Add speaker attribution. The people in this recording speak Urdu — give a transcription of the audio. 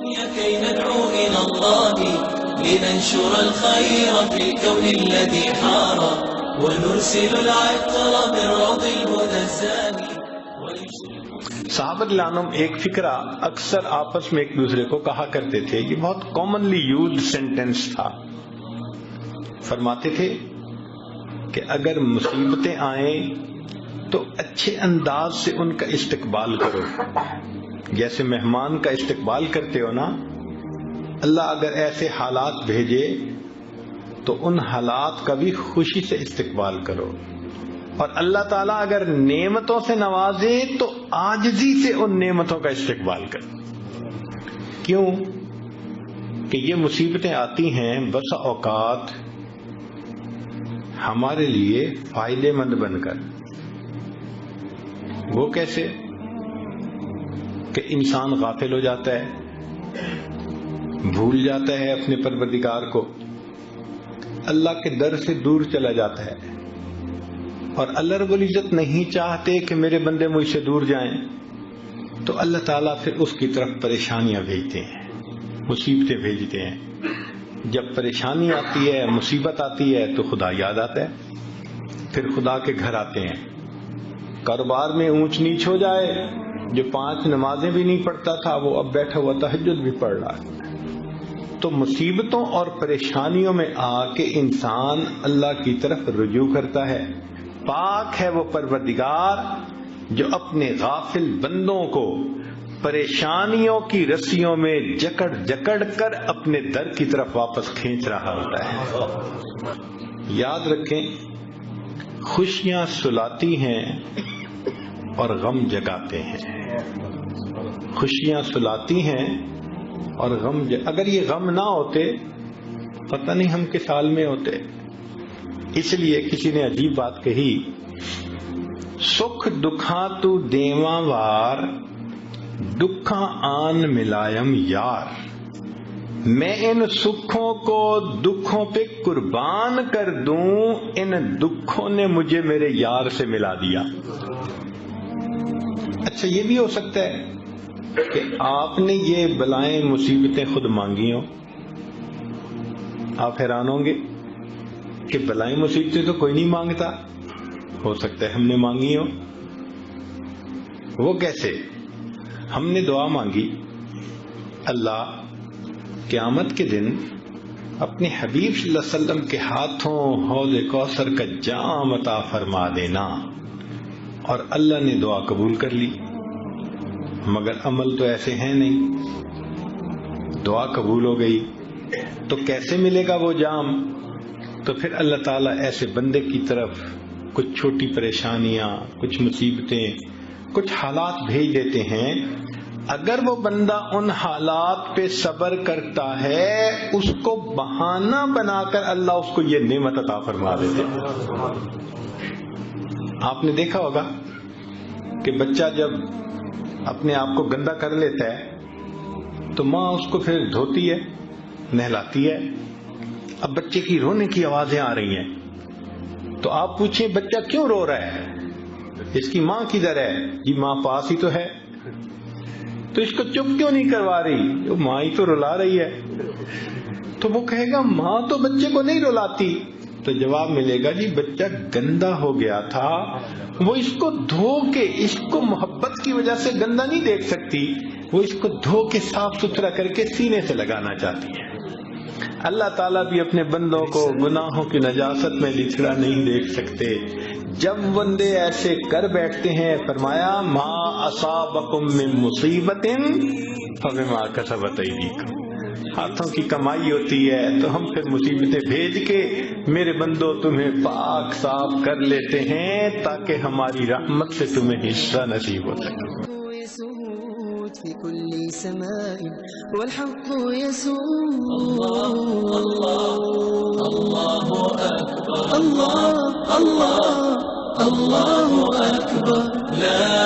Speaker 1: كي ندعو إلى الله لننشر الخير في الكون الذي حار ونرسل العطر من روض الهدى الزاني.
Speaker 2: صحابہ عنہم ایک فکرہ اکثر آپس میں ایک دوسرے کو کہا کرتے تھے، یہ بہت کامنلی یوزڈ سینٹینس تھا. فرماتے تھے کہ اگر مصیبتیں آئیں تو اچھے انداز سے ان کا استقبال کرو، جیسے مہمان کا استقبال کرتے ہو نا. اللہ اگر ایسے حالات بھیجے تو ان حالات کا بھی خوشی سے استقبال کرو، اور اللہ تعالیٰ اگر نعمتوں سے نوازے تو عاجزی سے ان نعمتوں کا استقبال کرو. کیوں کہ یہ مصیبتیں آتی ہیں بسا اوقات ہمارے لیے فائدے مند بن کر. وہ کیسے؟ کہ انسان غافل ہو جاتا ہے، بھول جاتا ہے اپنے پروردگار کو، اللہ کے در سے دور چلا جاتا ہے، اور اللہ رب العزت نہیں چاہتے کہ میرے بندے مجھ سے دور جائیں، تو اللہ تعالیٰ پھر اس کی طرف پریشانیاں بھیجتے ہیں، مصیبتیں بھیجتے ہیں. جب پریشانی آتی ہے، مصیبت آتی ہے تو خدا یاد آتا ہے، پھر خدا کے گھر آتے ہیں. کاروبار میں اونچ نیچ ہو جائے، جو 5 نمازیں بھی نہیں پڑھتا تھا وہ اب بیٹھا ہوا تہجد بھی پڑھ رہا ہے. تو مصیبتوں اور پریشانیوں میں آ کے انسان اللہ کی طرف رجوع کرتا ہے. پاک ہے وہ پروردگار جو اپنے غافل بندوں کو پریشانیوں کی رسیوں میں جکڑ جکڑ کر اپنے در کی طرف واپس کھینچ رہا ہوتا ہے. یاد رکھیں، خوشیاں سلاتی ہیں اور غم جگاتے ہیں. خوشیاں سلاتی ہیں اور غم اگر یہ غم نہ ہوتے پتہ نہیں ہم کس حال میں ہوتے. اس لیے کسی نے عجیب بات کہی، سکھ دکھاں تو دیواں وار، دکھاں آن ملائم یار. میں ان سکھوں کو دکھوں پہ قربان کر دوں، ان دکھوں نے مجھے میرے یار سے ملا دیا. اچھا یہ بھی ہو سکتا ہے کہ آپ نے یہ بلائیں مصیبتیں خود مانگی ہوں. آپ حیران ہوں گے کہ بلائیں مصیبتیں تو کوئی نہیں مانگتا، ہو سکتا ہے ہم نے مانگی ہوں. وہ کیسے؟ ہم نے دعا مانگی، اللہ قیامت کے دن اپنے حبیب صلی اللہ علیہ وسلم کے ہاتھوں حوض کوثر کا جام عطا فرما دینا، اور اللہ نے دعا قبول کر لی. مگر عمل تو ایسے ہیں نہیں. دعا قبول ہو گئی تو کیسے ملے گا وہ جام؟ تو پھر اللہ تعالیٰ ایسے بندے کی طرف کچھ چھوٹی پریشانیاں، کچھ مصیبتیں، کچھ حالات بھیج دیتے ہیں. اگر وہ بندہ ان حالات پہ صبر کرتا ہے، اس کو بہانہ بنا کر اللہ اس کو یہ نعمت عطا فرما دیتے ہیں. آپ نے دیکھا ہوگا کہ بچہ جب اپنے آپ کو گندا کر لیتا ہے تو ماں اس کو پھر دھوتی ہے، نہلاتی ہے. اب بچے کی رونے کی آوازیں آ رہی ہیں تو آپ پوچھیں بچہ کیوں رو رہا ہے؟ اس کی ماں کدھر ہے؟ جی ماں پاس ہی تو ہے. تو اس کو چپ کیوں نہیں کروا رہی؟ وہ ماں ہی تو رلا رہی ہے. تو وہ کہے گا ماں تو بچے کو نہیں رلاتی. تو جواب ملے گا جی بچہ گندا ہو گیا تھا، وہ اس کو دھو کے، اس کو محبت کی وجہ سے گندا نہیں دیکھ سکتی، وہ اس کو دھو کے صاف ستھرا کر کے سینے سے لگانا چاہتی ہے. اللہ تعالیٰ بھی اپنے بندوں کو گناہوں کی نجاست میں لچھڑا نہیں دیکھ سکتے. جب بندے ایسے کر بیٹھتے ہیں فرمایا ما اصابکم من مصیبت فبما کسبت ایدیکم، ہاتھوں کی کمائی ہوتی ہے تو ہم پھر مصیبتیں بھیج کے میرے بندوں تمہیں پاک صاف کر لیتے ہیں تاکہ ہماری رحمت سے تمہیں حصہ نصیب ہو سکے.
Speaker 3: في كل سماء والحق يسود.
Speaker 1: الله أكبر،
Speaker 3: الله الله الله أكبر.
Speaker 1: لا